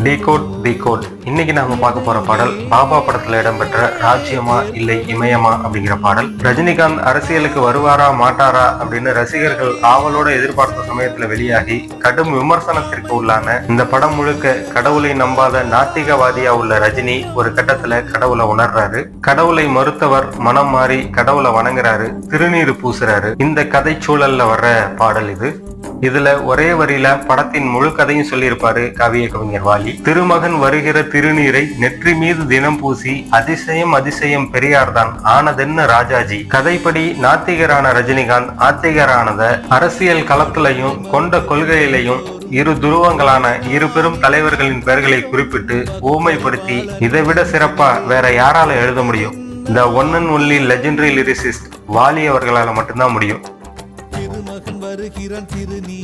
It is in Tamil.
Decode decode. இன்னைக்கு நாம பார்க்க போற பாடல் பாபா படத்துல இடம்பெற்ற ராஜ்யமா இல்லை இமயமா அப்படிங்கிற பாடல். ரஜினிகாந்த் அரசியலுக்கு வருவாரா மாட்டாரா அப்படின்னு ரசிகர்கள் ஆவலோட எதிர்பார்த்த சமயத்துல வெளியாகி கடும் விமர்சனத்திற்கு உள்ளான இந்த படம் முழுக்க கடவுளை நம்பாத நாத்திகவாதியா உள்ள ரஜினி ஒரு கட்டத்துல கடவுளை உணர்றாரு. கடவுளை மறுத்தவர் மனம் மாறி கடவுளை வணங்குறாரு, திருநீர் பூசுறாரு. இந்த கதை சூழல்ல வர்ற பாடல் இது. இதுல ஒரே வரியில படத்தின் முழு கதையும் சொல்லியிருப்பாரு காவிய கவிஞர் வாலி. திருமகன் வருகிற திருநீரை நெற்றி மீது தினம் பூசி அதிசயம் அதிசயம் பெரியார்தான் ஆனதென்ன ராஜாஜி. கதைப்படி நாத்திகரான ரஜினிகாந்த் ஆத்திகரானத அரசியல் களத்திலையும் கொண்ட கொள்கையிலையும் இரு துருவங்களான இரு பெரும் தலைவர்களின் பெயர்களை குறிப்பிட்டு ஊமைப்படுத்தி இதை விட சிறப்பா வேற யாரால எழுத முடியும்? The one and only legendary lyricist Vaali அவர்களால மட்டும்தான் முடியும். திருமகன் வருகிறான் திருநீ